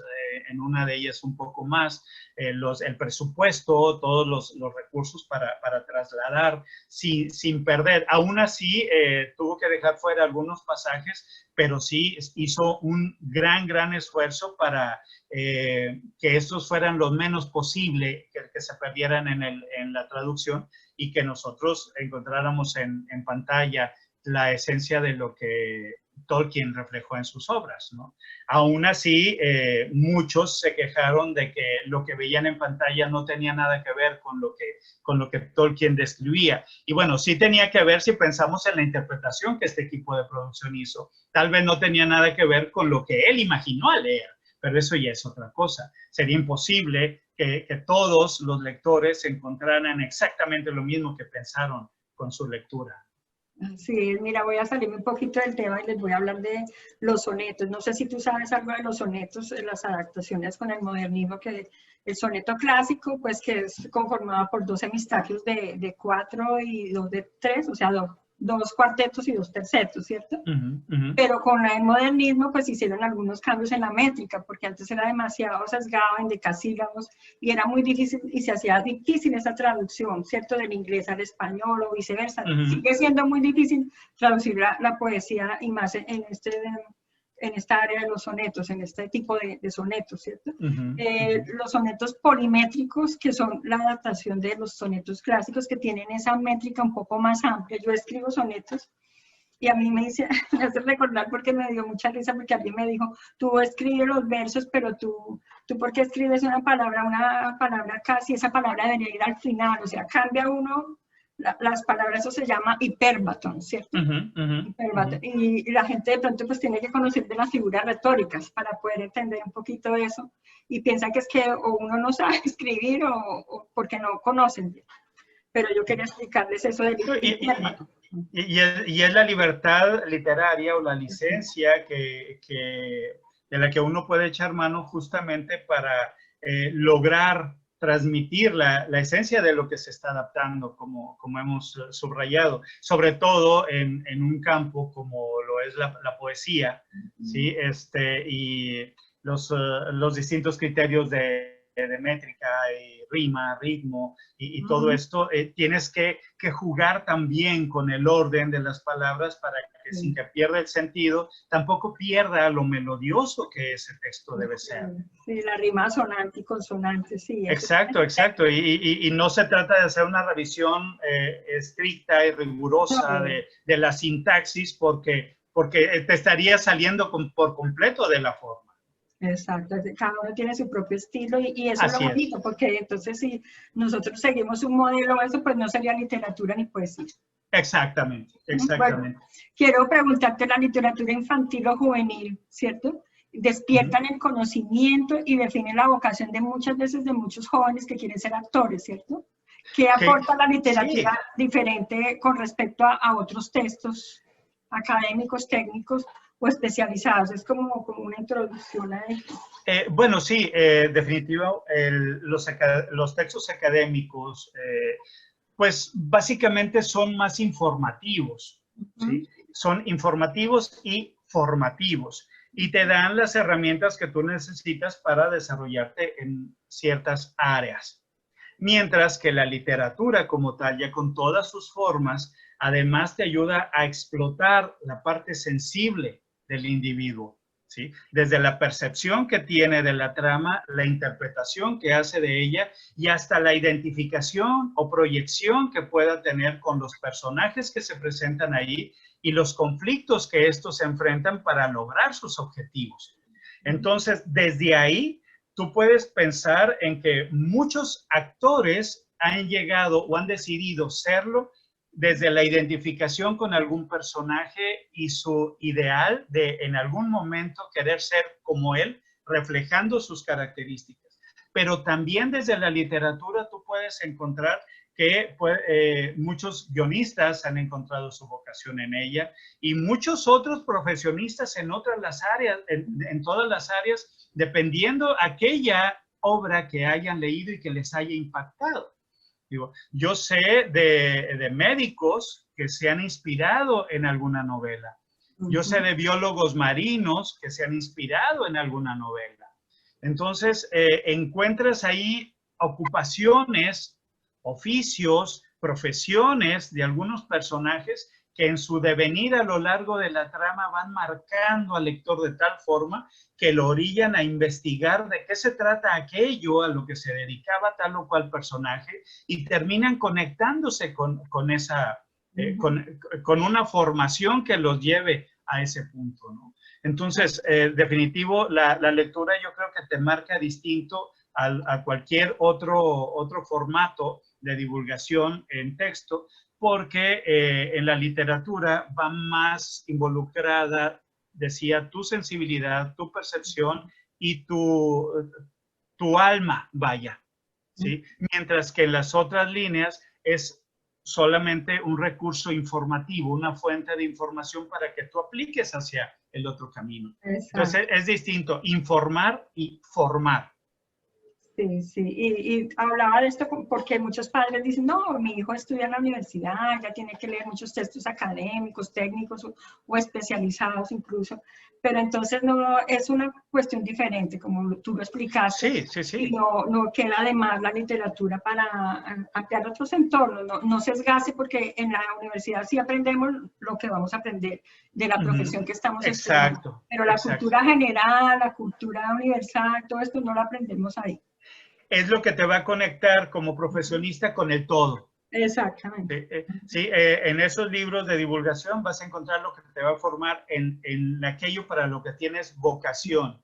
en una de ellas un poco más, el presupuesto, todos los recursos para trasladar sin perder. Aún así, tuvo que dejar fuera algunos pasajes, pero sí hizo un gran esfuerzo para que estos fueran lo menos posible, que se perdieran en la traducción y que nosotros encontráramos en pantalla la esencia de lo que Tolkien reflejó en sus obras, ¿no? Aún así, muchos se quejaron de que lo que veían en pantalla no tenía nada que ver con lo que Tolkien describía. Y bueno, sí tenía que ver si pensamos en la interpretación que este equipo de producción hizo. Tal vez no tenía nada que ver con lo que él imaginó al leer, pero eso ya es otra cosa. Sería imposible que todos los lectores encontraran exactamente lo mismo que pensaron con su lectura. Sí, mira, voy a salirme un poquito del tema y les voy a hablar de los sonetos. No sé si tú sabes algo de los sonetos, las adaptaciones con el modernismo, que el soneto clásico, pues que es conformado por 2 hemistaquios de 4 y 2 de 3, o sea, 2 cuartetos y 2 tercetos, ¿cierto? Pero con el modernismo, pues hicieron algunos cambios en la métrica, porque antes era demasiado sesgado en decasílabos y era muy difícil, y se hacía difícil esa traducción, ¿cierto? Del inglés al español o viceversa. Sigue siendo muy difícil traducir la poesía y más en esta área de los sonetos, en este tipo de sonetos, ¿cierto? Los sonetos polimétricos, que son la adaptación de los sonetos clásicos, que tienen esa métrica un poco más amplia. Yo escribo sonetos y a mí me hace recordar, porque me dio mucha risa, porque alguien me dijo, tú escribes los versos, pero tú ¿por qué escribes una palabra acá, si esa palabra debería ir al final? O sea, cambia uno las palabras, eso se llama hipérbaton, ¿cierto? Hipérbaton. Y la gente de pronto pues tiene que conocer de las figuras retóricas para poder entender un poquito de eso, y piensa que es que o uno no sabe escribir o porque no conocen. Pero yo quería explicarles eso del hipérbaton. Y es la libertad literaria o la licencia de la que uno puede echar mano justamente para lograr transmitir la esencia de lo que se está adaptando, como hemos subrayado, sobre todo en un campo como lo es la poesía, ¿sí? Y los distintos criterios de de métrica, y rima, ritmo y todo esto, tienes que jugar también con el orden de las palabras para que sin que pierda el sentido, tampoco pierda lo melodioso que ese texto debe ser. Sí, la rima sonante y consonante, sí. Exacto, exacto. Y no se trata de hacer una revisión estricta y rigurosa de la sintaxis porque te estaría saliendo por completo de la forma. Exacto, cada uno tiene su propio estilo y eso es Así lo bonito, porque entonces si nosotros seguimos un modelo, eso pues no sería literatura ni poesía. Exactamente, exactamente. Bueno, quiero preguntarte, la literatura infantil o juvenil, ¿cierto? Despiertan el conocimiento y definen la vocación de muchas veces de muchos jóvenes que quieren ser actores, ¿cierto? ¿Qué aporta la literatura diferente con respecto a otros textos académicos, técnicos o especializados? Es como una introducción a esto. Bueno, sí, definitivo, los textos académicos, pues básicamente son más informativos, ¿sí? Son informativos y formativos y te dan las herramientas que tú necesitas para desarrollarte en ciertas áreas. Mientras que la literatura como tal, ya con todas sus formas, además te ayuda a explotar la parte sensible del individuo, ¿sí? Desde la percepción que tiene de la trama, la interpretación que hace de ella y hasta la identificación o proyección que pueda tener con los personajes que se presentan ahí y los conflictos que estos se enfrentan para lograr sus objetivos. Entonces, desde ahí, tú puedes pensar en que muchos actores han llegado o han decidido serlo desde la identificación con algún personaje y su ideal de en algún momento querer ser como él, reflejando sus características. Pero también desde la literatura tú puedes encontrar que muchos guionistas han encontrado su vocación en ella y muchos otros profesionistas en otras las áreas, en todas las áreas, dependiendo aquella obra que hayan leído y que les haya impactado. Digo, yo sé de médicos que se han inspirado en alguna novela. Yo sé de biólogos marinos que se han inspirado en alguna novela. Entonces, encuentras ahí ocupaciones, oficios, profesiones de algunos personajes que en su devenir a lo largo de la trama van marcando al lector de tal forma que lo orillan a investigar de qué se trata aquello a lo que se dedicaba tal o cual personaje y terminan conectándose con una formación que los lleve a ese punto, ¿no? Entonces, definitivo, la lectura yo creo que te marca distinto a cualquier otro formato de divulgación en texto, porque en la literatura va más involucrada, decía, tu sensibilidad, tu percepción y tu alma, vaya, ¿sí? Mientras que en las otras líneas es solamente un recurso informativo, una fuente de información para que tú apliques hacia el otro camino. Exacto. Entonces es distinto informar y formar. Sí, sí, y hablaba de esto porque muchos padres dicen, no, mi hijo estudia en la universidad, ya tiene que leer muchos textos académicos, técnicos o especializados incluso, pero entonces no, es una cuestión diferente, como tú lo explicaste. Sí, sí, sí. Y no queda además la literatura para ampliar otros entornos, no sesgarse porque en la universidad sí aprendemos lo que vamos a aprender de la profesión que estamos estudiando, pero la cultura general, la cultura universal, todo esto no lo aprendemos ahí. Es lo que te va a conectar como profesionista con el todo. Exactamente. Sí, en esos libros de divulgación vas a encontrar lo que te va a formar en aquello para lo que tienes vocación,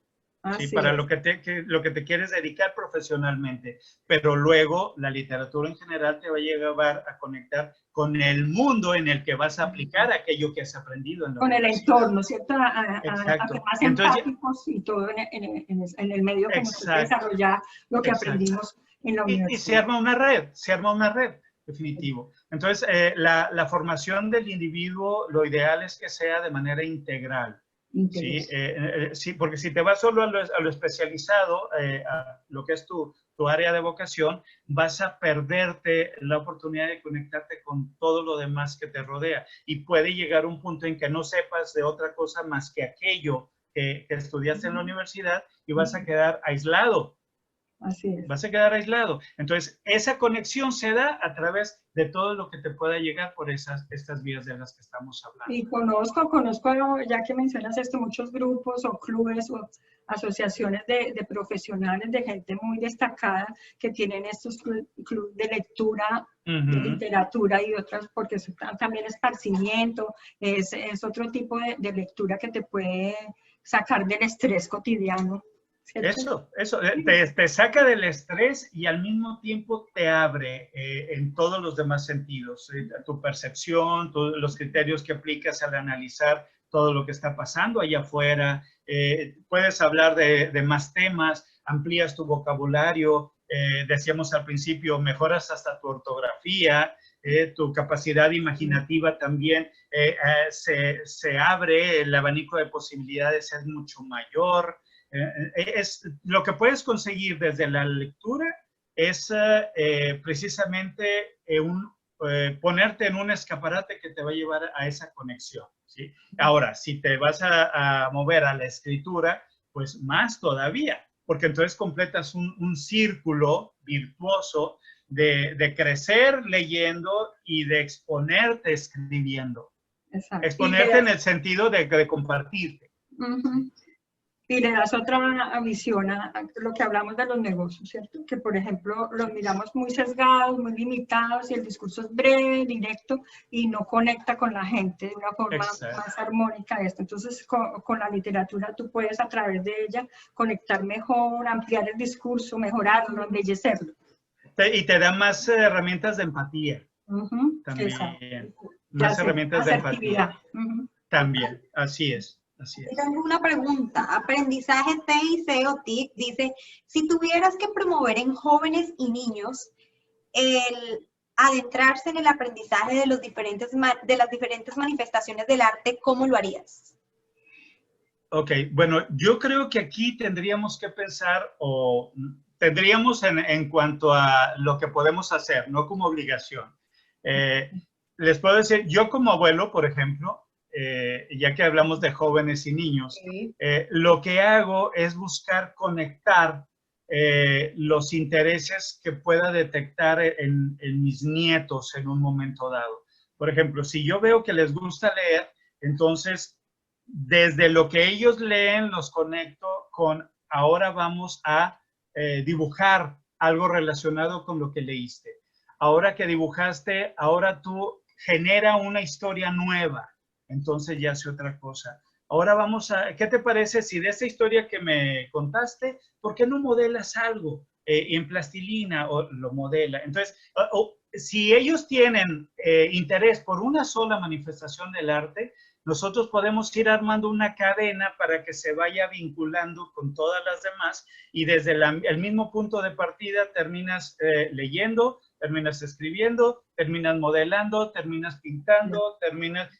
¿sí? Para lo que te quieres dedicar profesionalmente. Pero luego la literatura en general te va a llevar a conectar con el mundo en el que vas a aplicar aquello que has aprendido. Con el entorno, ¿cierto? A ser más empáticos y todo en el medio que nos puede desarrollar lo que aprendimos en la universidad. Y se arma una red, definitivo. Entonces, la formación del individuo, lo ideal es que sea de manera integral. ¿Sí? Sí, porque si te vas solo a lo especializado, a lo que es tu área de vocación, vas a perderte la oportunidad de conectarte con todo lo demás que te rodea. Y puede llegar un punto en que no sepas de otra cosa más que aquello que estudiaste en la universidad y vas a quedar aislado Así es. Vas a quedar aislado. Entonces, esa conexión se da a través de todo lo que te pueda llegar por estas vías de las que estamos hablando. Y conozco, ya que mencionas esto, muchos grupos o clubes o asociaciones de profesionales, de gente muy destacada que tienen estos clubes de lectura, de literatura y otras, porque eso también esparcimiento, es otro tipo de lectura que te puede sacar del estrés cotidiano. ¿Cierto? Eso te saca del estrés y al mismo tiempo te abre en todos los demás sentidos, tu percepción, los criterios que aplicas al analizar todo lo que está pasando allá afuera, puedes hablar de más temas, amplías tu vocabulario, decíamos al principio, mejoras hasta tu ortografía, tu capacidad imaginativa también se abre, el abanico de posibilidades es mucho mayor. Lo que puedes conseguir desde la lectura es precisamente ponerte en un escaparate que te va a llevar a esa conexión, ¿sí? Ahora, si te vas a mover a la escritura, pues más todavía, porque entonces completas un círculo virtuoso de crecer leyendo y de exponerte escribiendo. Exacto. Exponerte en el sentido de compartirte. Uh-huh. Y le das otra visión a lo que hablamos de los negocios, ¿cierto? Que, por ejemplo, los miramos muy sesgados, muy limitados, y el discurso es breve, directo, y no conecta con la gente de una forma más armónica. Entonces, con la literatura tú puedes, a través de ella, conectar mejor, ampliar el discurso, mejorarlo, embellecerlo. Y te da más herramientas de empatía. Uh-huh. También. Exacto. Más herramientas de empatía. Uh-huh. También, así es. Así es. Tengo una pregunta. Aprendizaje TIC o TIC dice, si tuvieras que promover en jóvenes y niños el adentrarse en el aprendizaje de las diferentes manifestaciones del arte, ¿cómo lo harías? Ok, bueno, yo creo que aquí tendríamos que pensar en cuanto a lo que podemos hacer, no como obligación. Les puedo decir, yo como abuelo, por ejemplo, ya que hablamos de jóvenes y niños, lo que hago es buscar conectar los intereses que pueda detectar en mis nietos en un momento dado. Por ejemplo, si yo veo que les gusta leer, entonces desde lo que ellos leen los conecto con ahora vamos a dibujar algo relacionado con lo que leíste. Ahora que dibujaste, ahora tú genera una historia nueva. Entonces ya hace otra cosa. Ahora vamos ¿qué te parece si de esta historia que me contaste, ¿por qué no modelas algo en plastilina o lo modela? Entonces, si ellos tienen interés por una sola manifestación del arte, nosotros podemos ir armando una cadena para que se vaya vinculando con todas las demás y desde el mismo punto de partida terminas leyendo, terminas escribiendo, terminas modelando, terminas pintando,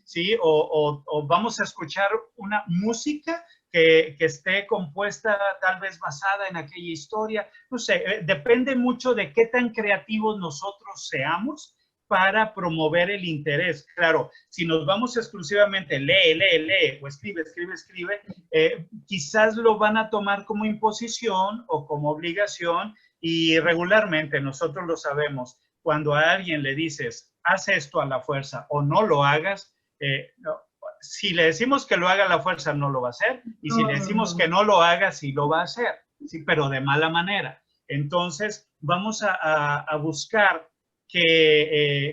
¿sí? O vamos a escuchar una música que esté compuesta tal vez basada en aquella historia. No sé, depende mucho de qué tan creativos nosotros seamos para promover el interés. Claro, si nos vamos exclusivamente lee, o escribe, quizás lo van a tomar como imposición o como obligación y regularmente nosotros lo sabemos. Cuando a alguien le dices, haz esto a la fuerza o no lo hagas, si le decimos que lo haga a la fuerza, no lo va a hacer. Y si le decimos que no lo haga, sí lo va a hacer, sí, pero de mala manera. Entonces, vamos a buscar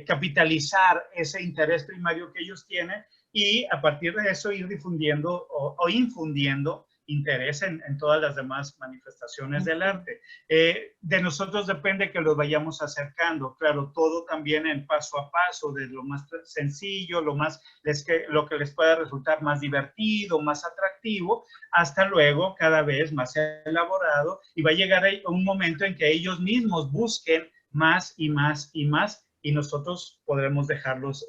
capitalizar ese interés primario que ellos tienen y a partir de eso ir difundiendo o infundiendo interés en todas las demás manifestaciones del arte. De nosotros depende que los vayamos acercando, claro, todo también en paso a paso, de lo más sencillo, lo que les pueda resultar más divertido, más atractivo, hasta luego cada vez más elaborado y va a llegar un momento en que ellos mismos busquen más y más y más y nosotros podremos dejarlos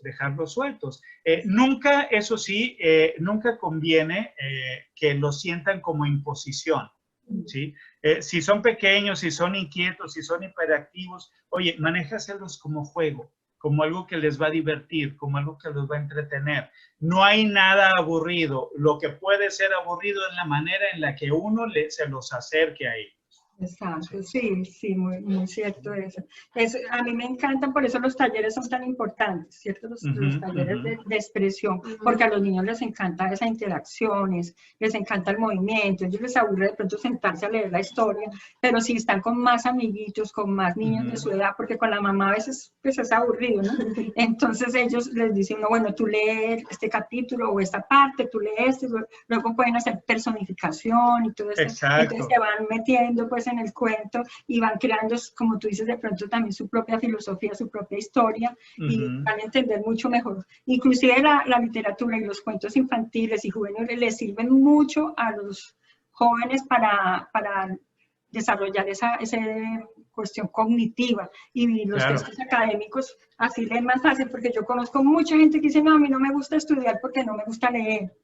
sueltos. Nunca, eso sí, nunca conviene que lo sientan como imposición, ¿sí? Si son pequeños, si son inquietos, si son hiperactivos, oye, manéjaselos como juego, como algo que les va a divertir, como algo que los va a entretener. No hay nada aburrido. Lo que puede ser aburrido es la manera en la que uno se los acerque a ellos. Exacto, sí, sí, muy, muy cierto eso. A mí me encantan, por eso los talleres son tan importantes, ¿cierto? Los talleres de expresión, porque a los niños les encanta esas interacciones, les encanta el movimiento, ellos les aburre de pronto sentarse a leer la historia, pero si están con más amiguitos, con más niños de su edad, porque con la mamá a veces pues es aburrido, ¿no? Entonces ellos les dicen, no, bueno, tú lees este capítulo o esta parte, tú lees, luego pueden hacer personificación y todo eso. Exacto. Entonces se van metiendo pues en el cuento y van creando, como tú dices, de pronto también su propia filosofía, su propia historia y van a entender mucho mejor. Inclusive la literatura y los cuentos infantiles y juveniles les sirven mucho a los jóvenes para desarrollar esa cuestión cognitiva y los textos académicos así leen más fácil, porque yo conozco mucha gente que dice, no, a mí no me gusta estudiar porque no me gusta leer.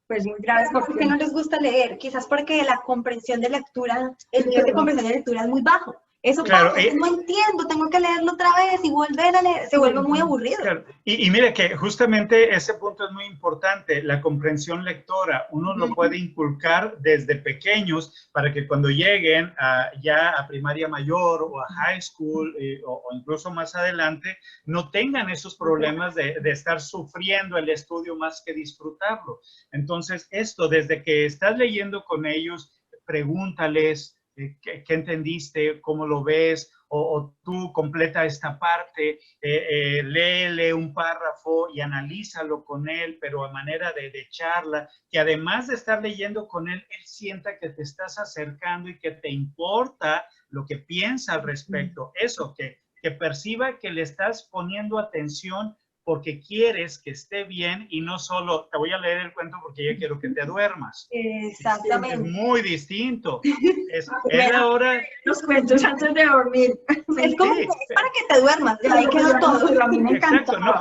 Pues muy grave. ¿Por qué no les gusta leer? Quizás porque la comprensión de lectura, el nivel de comprensión de lectura es muy bajo. Eso claro, pasa, no entiendo, tengo que leerlo otra vez y volver a leer, se vuelve muy aburrido. Claro. Y mire que justamente ese punto es muy importante, la comprensión lectora. Uno lo puede inculcar desde pequeños para que cuando lleguen ya a primaria mayor o a high school o incluso más adelante, no tengan esos problemas de estar sufriendo el estudio más que disfrutarlo. Entonces, esto, desde que estás leyendo con ellos, pregúntales, ¿qué entendiste? ¿Cómo lo ves? O tú completa esta parte, léele un párrafo y analízalo con él, pero a manera de charla, que además de estar leyendo con él, él sienta que te estás acercando y que te importa lo que piensa al respecto. Eso, que perciba que le estás poniendo atención porque quieres que esté bien y no solo te voy a leer el cuento porque ya quiero que te duermas. Exactamente. Es muy distinto. Es la hora. Los cuentos antes de dormir. Es como que es para que te duermas. Ahí quedó todo. A mí me encanta. Exacto, no,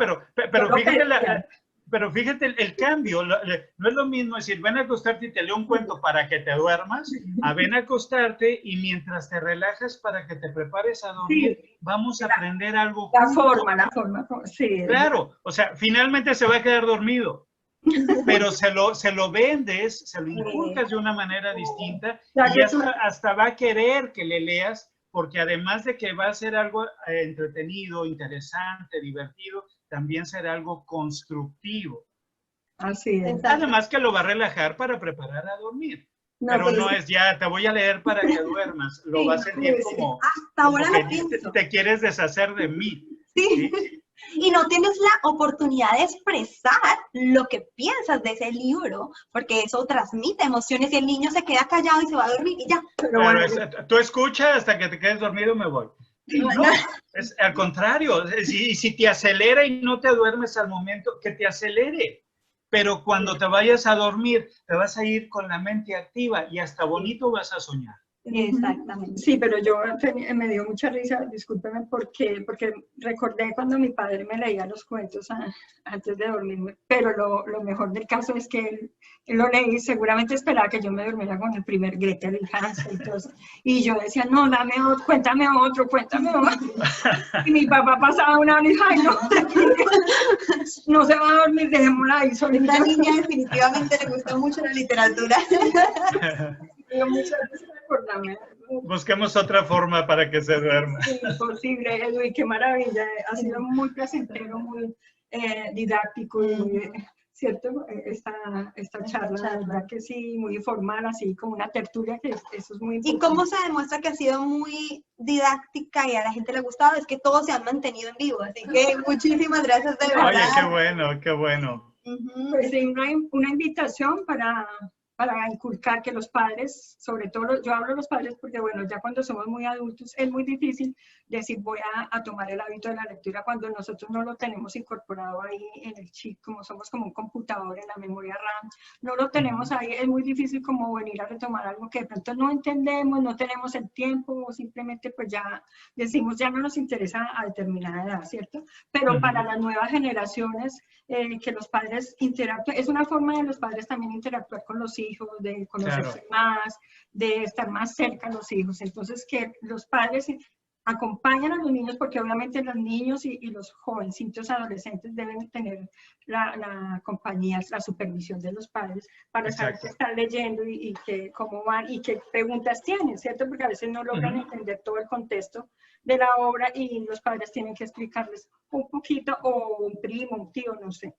pero fíjate el cambio. No es lo mismo decir, ven a acostarte y te leo un cuento para que te duermas, a ven a acostarte y mientras te relajas para que te prepares a dormir, vamos a aprender algo. La forma, sí. Claro, o sea, finalmente se va a quedar dormido, pero se lo vendes, se lo inculcas de una manera distinta y hasta va a querer que le leas, porque además de que va a ser algo entretenido, interesante, divertido, también será algo constructivo. Así es. Además que lo va a relajar para preparar a dormir. No, pero no es ya, te voy a leer para que duermas. Lo va a sentir como, hasta ahora como que te quieres deshacer de mí. Sí. Y no tienes la oportunidad de expresar lo que piensas de ese libro, porque eso transmite emociones y el niño se queda callado y se va a dormir y ya. Pero claro, bueno, tú escuchas hasta que te quedes dormido, me voy. No, es al contrario. Si te acelera y no te duermes al momento, que te acelere. Pero cuando te vayas a dormir, te vas a ir con la mente activa y hasta bonito vas a soñar. Exactamente. Sí, pero yo me dio mucha risa, discúlpeme, porque recordé cuando mi padre me leía los cuentos antes de dormirme, pero lo mejor del caso es que él lo leí y seguramente esperaba que yo me durmiera con el primer Gretel y Hansel y todo eso. Y yo decía, no, dame otro, cuéntame otro. Y mi papá pasaba una hora y dijo, ay, no se va a dormir, dejémosla ahí solita. La niña definitivamente le gusta mucho la literatura. Muchas veces recordarme. Busquemos otra forma para que se duerma. Sí, posible, Edwin, qué maravilla. Ha sido muy placentero, muy didáctico y muy, ¿cierto? Esta charla, la verdad que sí, muy informal, así como una tertulia, que eso es muy importante. Y cómo se demuestra que ha sido muy didáctica y a la gente le ha gustado, es que todos se han mantenido en vivo, así que muchísimas gracias de verdad. Oye, qué bueno, qué bueno. Pues sí, una invitación para inculcar que los padres, sobre todo, yo hablo de los padres porque, bueno, ya cuando somos muy adultos es muy difícil decir voy a tomar el hábito de la lectura cuando nosotros no lo tenemos incorporado ahí en el chip, como somos como un computador en la memoria RAM, no lo tenemos ahí, es muy difícil como venir a retomar algo que de pronto no entendemos, no tenemos el tiempo o simplemente pues ya decimos ya no nos interesa a determinada edad, ¿cierto? Pero para las nuevas generaciones, que los padres interactúen, es una forma de los padres también interactuar con los hijos, de conocerse más, de estar más cerca a los hijos. Entonces, que los padres acompañan a los niños, porque obviamente los niños y los jovencitos adolescentes deben tener la compañía, la supervisión de los padres para saber qué están leyendo y cómo van y qué preguntas tienen, ¿cierto? Porque a veces no logran entender todo el contexto de la obra y los padres tienen que explicarles un poquito, o un primo, un tío, no sé.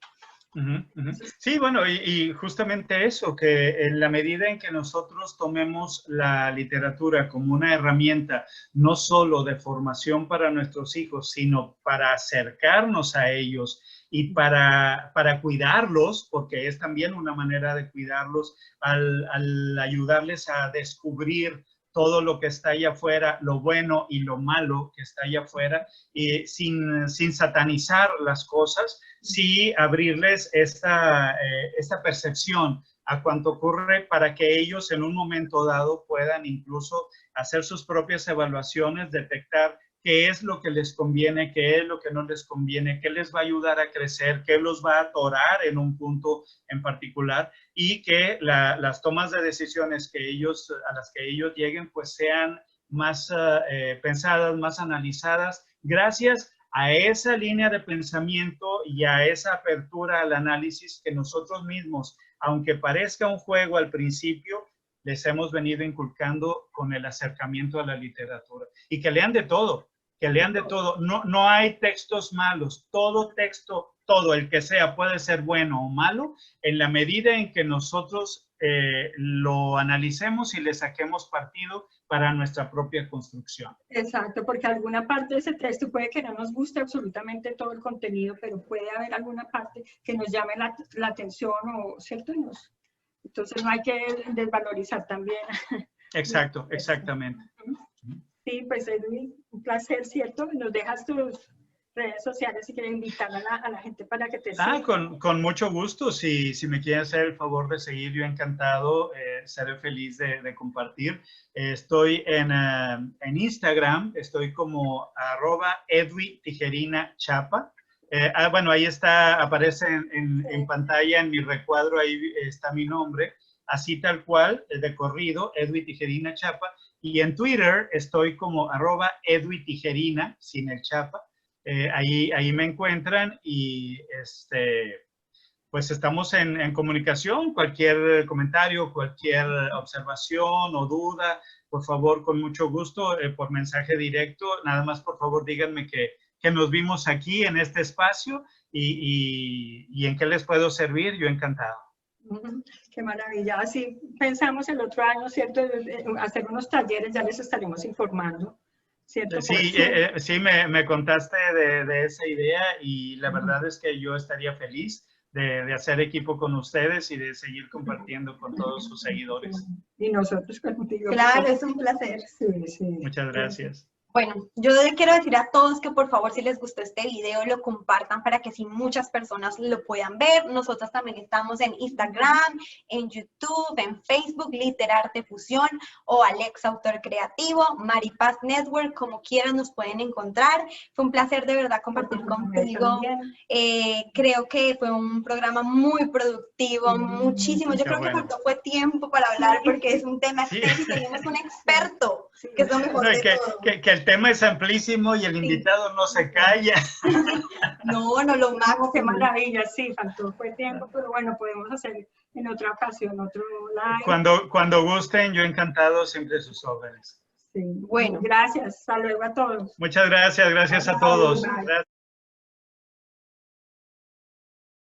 Sí, bueno, y justamente eso, que en la medida en que nosotros tomemos la literatura como una herramienta no solo de formación para nuestros hijos, sino para acercarnos a ellos y para cuidarlos, porque es también una manera de cuidarlos al ayudarles a descubrir todo lo que está allá afuera, lo bueno y lo malo que está allá afuera, y sin satanizar las cosas, sí abrirles esta percepción a cuanto ocurre para que ellos en un momento dado puedan incluso hacer sus propias evaluaciones, detectar qué es lo que les conviene, qué es lo que no les conviene, qué les va a ayudar a crecer, qué los va a atorar en un punto en particular, y que las tomas de decisiones a las que ellos lleguen pues sean más pensadas, más analizadas, gracias a esa línea de pensamiento y a esa apertura al análisis que nosotros mismos, aunque parezca un juego al principio, les hemos venido inculcando con el acercamiento a la literatura. Y que lean de todo, que lean de todo. No hay textos malos. Todo texto, todo el que sea, puede ser bueno o malo en la medida en que nosotros lo analicemos y le saquemos partido para nuestra propia construcción. Exacto, porque alguna parte de ese texto puede que no nos guste absolutamente todo el contenido, pero puede haber alguna parte que nos llame la atención, o cierto, entonces no hay que desvalorizar también. Exacto, exactamente. Sí, pues Edwin, un placer, ¿cierto? Nos dejas tus redes sociales si quieres invitar a la gente para que te siga. Con mucho gusto. Si me quieren hacer el favor de seguir, yo encantado, seré feliz de compartir. Estoy en Instagram, estoy como @edwitijerina_chapa. Bueno, ahí está, aparece en pantalla, en mi recuadro, ahí está mi nombre, así tal cual, de corrido, Edwitijerina_chapa. Y en Twitter estoy como @edwitijerina, sin el chapa. Ahí me encuentran y pues estamos en comunicación. Cualquier comentario, cualquier observación o duda, por favor, con mucho gusto, por mensaje directo. Nada más, por favor, díganme que nos vimos aquí en este espacio y en qué les puedo servir. Yo encantado. Qué maravilla. Así pensamos el otro año, ¿cierto? Hacer unos talleres, ya les estaremos informando. ¿Cierto? Sí, sí, me contaste de esa idea y la verdad es que yo estaría feliz de hacer equipo con ustedes y de seguir compartiendo con todos sus seguidores. Y nosotros contigo. Claro, es un placer. Sí. Muchas gracias. Bueno, yo quiero decir a todos que por favor, si les gustó este video, lo compartan para que así muchas personas lo puedan ver. Nosotros también estamos en Instagram, en YouTube, en Facebook, Literarte Fusión o Alexa Autor Creativo, Maripaz Network, como quieran nos pueden encontrar. Fue un placer de verdad compartir contigo. Creo que fue un programa muy productivo, muchísimo. Yo creo que faltó fue tiempo para hablar porque es un tema extenso y tenemos un experto, que es lo mejor de todo. Que el tema es amplísimo y el invitado no se calla. No, lo máximo. Qué maravilla, sí, faltó fue tiempo, pero bueno, podemos hacer en otra ocasión, otro live. Cuando gusten, yo encantado, siempre sus órdenes. Sí, bueno, gracias, hasta luego a todos. Muchas gracias a todos. Gracias.